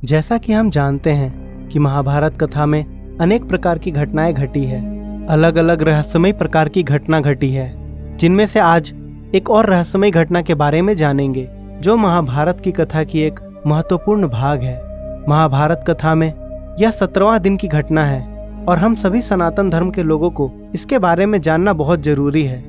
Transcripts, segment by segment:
जैसा कि हम जानते हैं कि महाभारत कथा में अनेक प्रकार की घटनाएं घटी है। अलग अलग रहस्यमय प्रकार की घटना घटी है, जिनमें से आज एक और रहस्यमय घटना के बारे में जानेंगे, जो महाभारत की कथा की एक महत्वपूर्ण भाग है। महाभारत कथा में यह 17वां दिन की घटना है और हम सभी सनातन धर्म के लोगों को इसके बारे में जानना बहुत जरूरी है,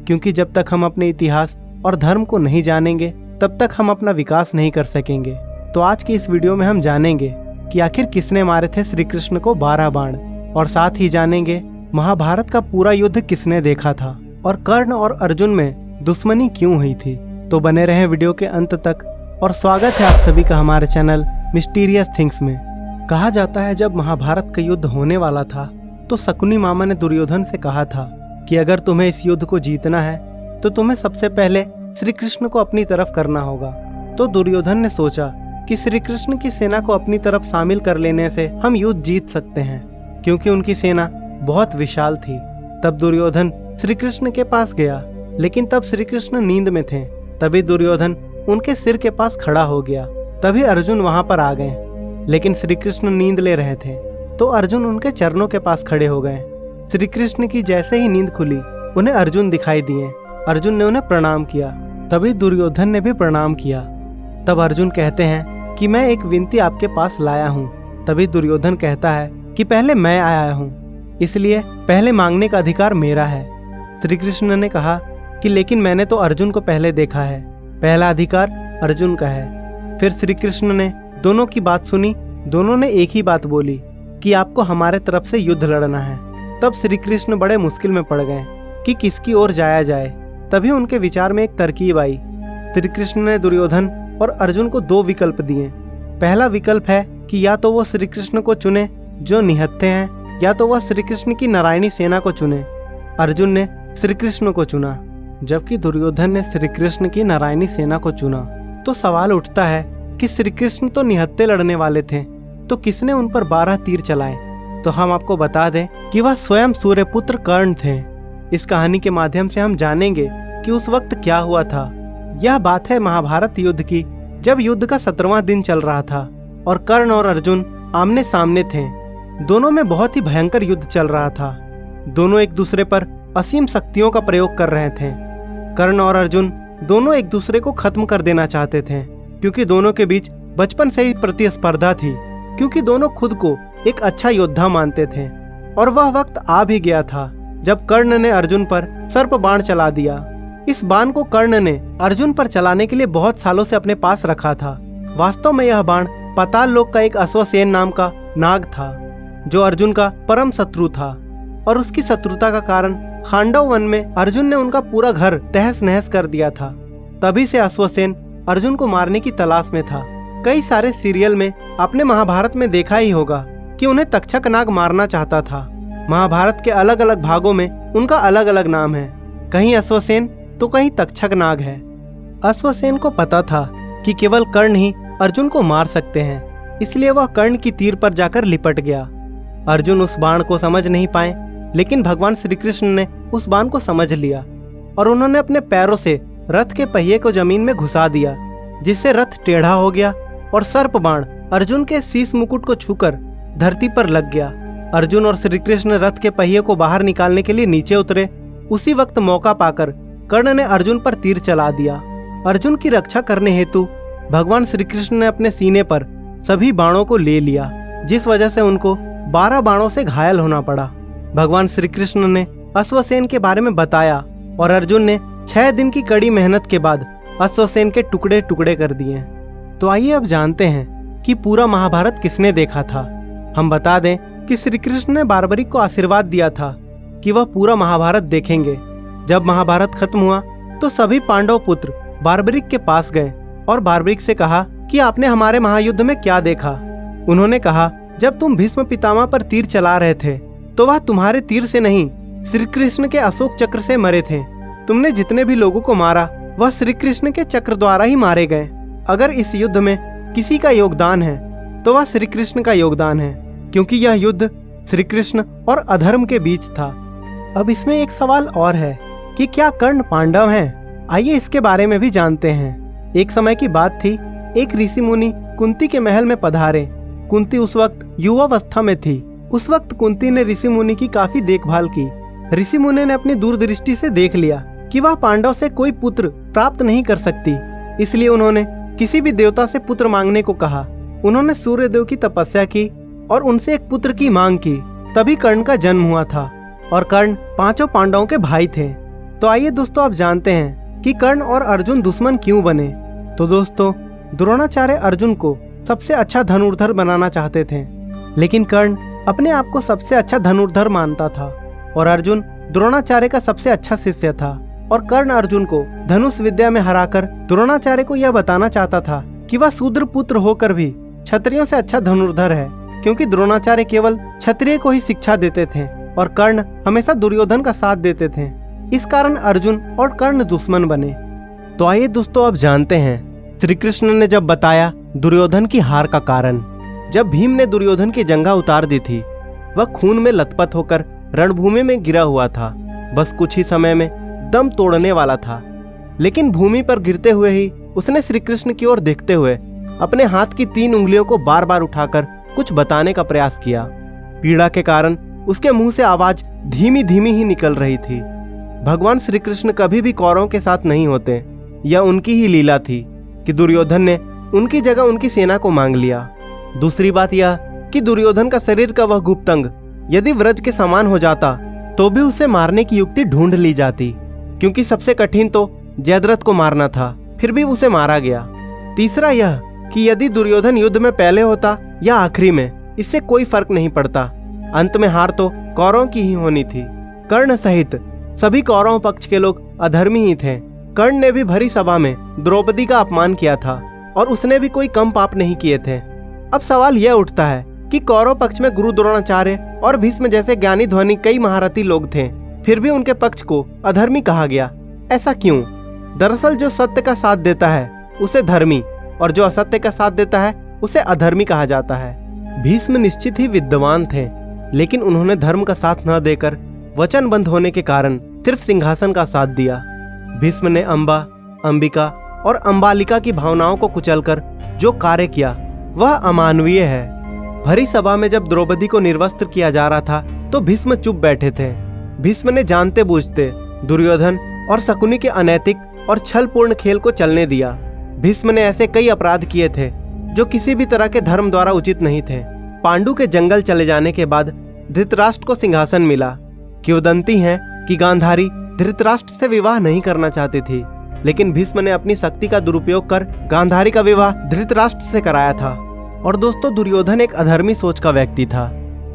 क्योंकि जब तक हम अपने इतिहास और धर्म को नहीं जानेंगे तब तक हम अपना विकास नहीं कर सकेंगे। तो आज की इस वीडियो में हम जानेंगे कि आखिर किसने मारे थे श्री कृष्ण को 12 बाण, और साथ ही जानेंगे महाभारत का पूरा युद्ध किसने देखा था और कर्ण और अर्जुन में दुश्मनी क्यों हुई थी। तो बने रहें वीडियो के अंत तक और स्वागत है आप सभी का हमारे चैनल मिस्टीरियस थिंग्स में। कहा जाता है जब महाभारत का युद्ध होने वाला था तो शकुनी मामा ने दुर्योधन से कहा था कि अगर तुम्हें इस युद्ध को जीतना है तो तुम्हें सबसे पहले श्री कृष्ण को अपनी तरफ करना होगा। तो दुर्योधन ने सोचा कि श्री कृष्ण की सेना को अपनी तरफ शामिल कर लेने से हम युद्ध जीत सकते हैं, क्योंकि उनकी सेना बहुत विशाल थी। तब दुर्योधन श्री कृष्ण के पास गया, लेकिन तब श्री कृष्ण नींद में थे। तभी दुर्योधन उनके सिर के पास खड़ा हो गया। तभी अर्जुन वहां पर आ गए, लेकिन श्री कृष्ण नींद ले रहे थे, तो अर्जुन उनके चरणों के पास खड़े हो गए। श्री कृष्ण की जैसे ही नींद खुली उन्हें अर्जुन दिखाई दिए। अर्जुन ने उन्हें प्रणाम किया, तभी दुर्योधन ने भी प्रणाम किया। तब अर्जुन कहते हैं कि मैं एक विनती आपके पास लाया हूँ। तभी दुर्योधन कहता है कि पहले मैं आया हूँ, इसलिए पहले मांगने का अधिकार मेरा है। श्री कृष्ण ने कहा कि लेकिन मैंने तो अर्जुन को पहले देखा है, पहला अधिकार अर्जुन का है। फिर श्री कृष्ण ने दोनों की बात सुनी। दोनों ने एक ही बात बोली कि आपको हमारे तरफ से युद्ध लड़ना है। तब श्री कृष्ण बड़े मुश्किल में पड़ गए कि किसकी ओर जाया जाए। तभी उनके विचार में एक तरकीब आई। श्री कृष्ण ने दुर्योधन और अर्जुन को 2 विकल्प दिए। पहला विकल्प है कि या तो वो श्री कृष्ण को चुने जो निहत्थे हैं, या तो वह श्री कृष्ण की नारायणी सेना को चुने। अर्जुन ने श्री कृष्ण को चुना, जबकि दुर्योधन ने श्री कृष्ण की नारायणी सेना को चुना। तो सवाल उठता है कि श्री कृष्ण तो निहत्थे लड़ने वाले थे, तो किसने उन पर 12 तीर चलाए? तो हम आपको बता दें कि वह स्वयं सूर्यपुत्र कर्ण थे। इस कहानी के माध्यम से हम जानेंगे कि उस वक्त क्या हुआ था। यह बात है महाभारत युद्ध की, जब युद्ध का 17वां दिन चल रहा था और कर्ण और अर्जुन आमने सामने थे। दोनों में बहुत ही भयंकर युद्ध चल रहा था। दोनों एक दूसरे पर असीम शक्तियों का प्रयोग कर रहे थे। कर्ण और अर्जुन दोनों एक दूसरे को खत्म कर देना चाहते थे, क्योंकि दोनों के बीच बचपन से ही प्रतिस्पर्धा थी, क्योंकि दोनों खुद को एक अच्छा योद्धा मानते थे। और वह वक्त आ भी गया था जब कर्ण ने अर्जुन पर सर्प बाण चला दिया। इस बाण को कर्ण ने अर्जुन पर चलाने के लिए बहुत सालों से अपने पास रखा था। वास्तव में यह बाण पाताल लोक का एक अश्वसेन नाम का नाग था, जो अर्जुन का परम शत्रु था। और उसकी शत्रुता का कारण खांडव वन में अर्जुन ने उनका पूरा घर तहस नहस कर दिया था। तभी से अश्वसेन अर्जुन को मारने की तलाश में था। कई सारे सीरियल में आपने महाभारत में देखा ही होगा कि उन्हें तक्षक नाग मारना चाहता था। महाभारत के अलग अलग भागों में उनका अलग अलग नाम है, कहीं अश्वसेन तो कहीं तक्षक नाग है। अश्वसेन को पता था कि केवल कर्ण ही अर्जुन को मार सकते हैं, इसलिए वह कर्ण की तीर पर जाकर लिपट गया। अर्जुन उस बाण को समझ नहीं पाए, लेकिन भगवान श्री कृष्ण ने उस बाण को समझ लिया और उन्होंने अपने पैरों से रथ के पहिए को जमीन में घुसा दिया, जिससे रथ टेढ़ा हो गया और सर्प बाण अर्जुन के शीश मुकुट को छूकर धरती पर लग गया। अर्जुन और श्री कृष्ण रथ के पहिए को बाहर निकालने के लिए नीचे उतरे। उसी वक्त मौका पाकर कर्ण ने अर्जुन पर तीर चला दिया। अर्जुन की रक्षा करने हेतु भगवान श्री कृष्ण ने अपने सीने पर सभी बाणों को ले लिया, जिस वजह से उनको 12 बाणों से घायल होना पड़ा। भगवान श्री कृष्ण ने अश्वसेन के बारे में बताया और अर्जुन ने 6 दिन की कड़ी मेहनत के बाद अश्वसेन के टुकड़े टुकड़े कर दिए। तो आइए अब जानते हैं कि पूरा महाभारत किसने देखा था। हम बता दें कि श्री कृष्ण ने बार्बरिक को आशीर्वाद दिया था कि वह पूरा महाभारत देखेंगे। जब महाभारत खत्म हुआ तो सभी पांडव पुत्र बार्बरिक के पास गए और बार्बरिक से कहा कि आपने हमारे महायुद्ध में क्या देखा। उन्होंने कहा, जब तुम भीष्म पितामह पर तीर चला रहे थे तो वह तुम्हारे तीर से नहीं, श्री कृष्ण के अशोक चक्र से मरे थे। तुमने जितने भी लोगों को मारा वह श्री कृष्ण के चक्र द्वारा ही मारे गए। अगर इस युद्ध में किसी का योगदान है तो वह श्री कृष्ण का योगदान है, क्योंकि यह युद्ध श्री कृष्ण और अधर्म के बीच था। अब इसमें एक सवाल और है कि क्या कर्ण पांडव हैं? आइए इसके बारे में भी जानते हैं। एक समय की बात थी, एक ऋषि मुनि कुंती के महल में पधारे। कुंती उस वक्त युवावस्था में थी। उस वक्त कुंती ने ऋषि मुनि की काफी देखभाल की। ऋषि मुनि ने अपनी दूरदृष्टि से देख लिया कि वह पांडव से कोई पुत्र प्राप्त नहीं कर सकती, इसलिए उन्होंने किसी भी देवता से पुत्र मांगने को कहा। उन्होंने सूर्य देव की तपस्या की और उनसे एक पुत्र की मांग की। तभी कर्ण का जन्म हुआ था और कर्ण 5 पांडवों के भाई थे। तो आइए दोस्तों, आप जानते हैं कि कर्ण और अर्जुन दुश्मन क्यों बने। तो दोस्तों, द्रोणाचार्य अर्जुन को सबसे अच्छा धनुर्धर बनाना चाहते थे, लेकिन कर्ण अपने आप को सबसे अच्छा धनुर्धर मानता था और अर्जुन द्रोणाचार्य का सबसे अच्छा शिष्य था। और कर्ण अर्जुन को धनुष विद्या में हराकर द्रोणाचार्य को यह बताना चाहता था कि वह शूद्र पुत्र होकर भी क्षत्रियों से अच्छा धनुर्धर है, क्योंकि द्रोणाचार्य केवल क्षत्रिय को ही शिक्षा देते थे और कर्ण हमेशा दुर्योधन का साथ देते थे। इस कारण अर्जुन और कर्ण दुश्मन बने। तो आइए दोस्तों, अब जानते हैं श्री कृष्ण ने जब बताया दुर्योधन की हार का कारण। जब भीम ने दुर्योधन की जंघा उतार दी थी, वह खून में लथपथ होकर रणभूमि में गिरा हुआ था। बस कुछ ही समय में दम तोड़ने वाला था, लेकिन भूमि पर गिरते हुए ही उसने श्री कृष्ण की ओर देखते हुए अपने हाथ की 3 उंगलियों को बार बार उठाकर कुछ बताने का प्रयास किया। पीड़ा के कारण उसके मुंह से आवाज धीमी धीमी ही निकल रही थी। भगवान श्री कृष्ण कभी भी कौरवों के साथ नहीं होते। यह उनकी ही लीला थी कि दुर्योधन ने उनकी जगह उनकी सेना को मांग लिया। दूसरी बात यह कि दुर्योधन का शरीर का वह गुप्त अंग यदि व्रज के समान हो जाता तो भी उसे मारने की युक्ति ढूंढ ली जाती, क्योंकि सबसे कठिन तो जयद्रथ को मारना था, फिर भी उसे मारा गया। तीसरा यह कि यदि दुर्योधन युद्ध में पहले होता या आखिरी में, इससे कोई फर्क नहीं पड़ता। अंत में हार तो कौरवों की ही होनी थी। कर्ण सहित सभी कौरव पक्ष के लोग अधर्मी ही थे। कर्ण ने भी भरी सभा में द्रौपदी का अपमान किया था और उसने भी कोई कम पाप नहीं किए थे। अब सवाल यह उठता है कि कौरव पक्ष में गुरु द्रोणाचार्य और भीष्म जैसे ज्ञानी ध्वनि कई महारथी लोग थे, फिर भी उनके पक्ष को अधर्मी कहा गया। ऐसा क्यों? दरअसल जो सत्य का साथ देता है उसे धर्मी और जो असत्य का साथ देता है उसे अधर्मी कहा जाता है। भीष्म निश्चित ही विद्वान थे, लेकिन उन्होंने धर्म का साथ न देकर वचनबद्ध होने के कारण सिर्फ सिंहासन का साथ दिया। भीष्म ने अंबा, अंबिका और अंबालिका की भावनाओं को कुचलकर जो कार्य किया वह अमानवीय है। भरी सभा में जब द्रौपदी को निर्वस्त्र किया जा रहा था तो भीष्म चुप बैठे थे। भीष्म ने जानते बूझते दुर्योधन और शकुनी के अनैतिक और छलपूर्ण खेल को चलने दिया। भीष्म ने ऐसे कई अपराध किए थे जो किसी भी तरह के धर्म द्वारा उचित नहीं थे। पांडु के जंगल चले जाने के बाद धृतराष्ट्र को सिंहासन मिला। किंवदंती है कि गांधारी धृतराष्ट्र से विवाह नहीं करना चाहती थी, लेकिन भीष्म ने अपनी शक्ति का दुरुपयोग कर गांधारी का विवाह धृतराष्ट्र से कराया था। और दोस्तों, दुर्योधन एक अधर्मी सोच का व्यक्ति था।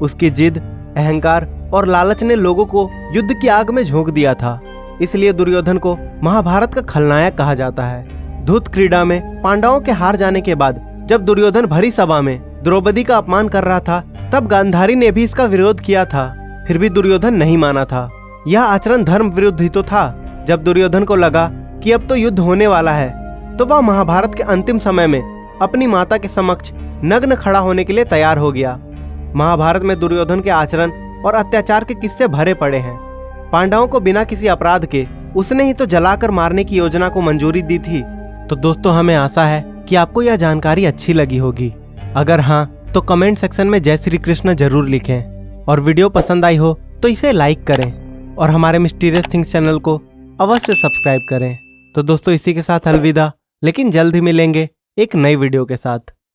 उसकी जिद, अहंकार और लालच ने लोगों को युद्ध की आग में झोंक दिया था। इसलिए दुर्योधन को महाभारत का खलनायक कहा जाता है। धूत क्रीड़ा में पांडवों के हार जाने के बाद जब दुर्योधन भरी सभा में द्रौपदी का अपमान कर रहा था, तब गांधारी ने भी इसका विरोध किया था, फिर भी दुर्योधन नहीं माना था। यह आचरण धर्म विरुद्ध ही तो था। जब दुर्योधन को लगा कि अब तो युद्ध होने वाला है, तो वह महाभारत के अंतिम समय में अपनी माता के समक्ष नग्न खड़ा होने के लिए तैयार हो गया। महाभारत में दुर्योधन के आचरण और अत्याचार के किस्से भरे पड़े हैं। पांडवों को बिना किसी अपराध के उसने ही तो जलाकर मारने की योजना को मंजूरी दी थी। तो दोस्तों, हमें आशा है कि आपको यह जानकारी अच्छी लगी होगी। अगर हाँ, तो कमेंट सेक्शन में जय श्री कृष्ण जरूर लिखें और वीडियो पसंद आई हो तो इसे लाइक करें और हमारे मिस्टीरियस थिंग्स चैनल को अवश्य सब्सक्राइब करें। तो दोस्तों, इसी के साथ अलविदा, लेकिन जल्द ही मिलेंगे एक नई वीडियो के साथ।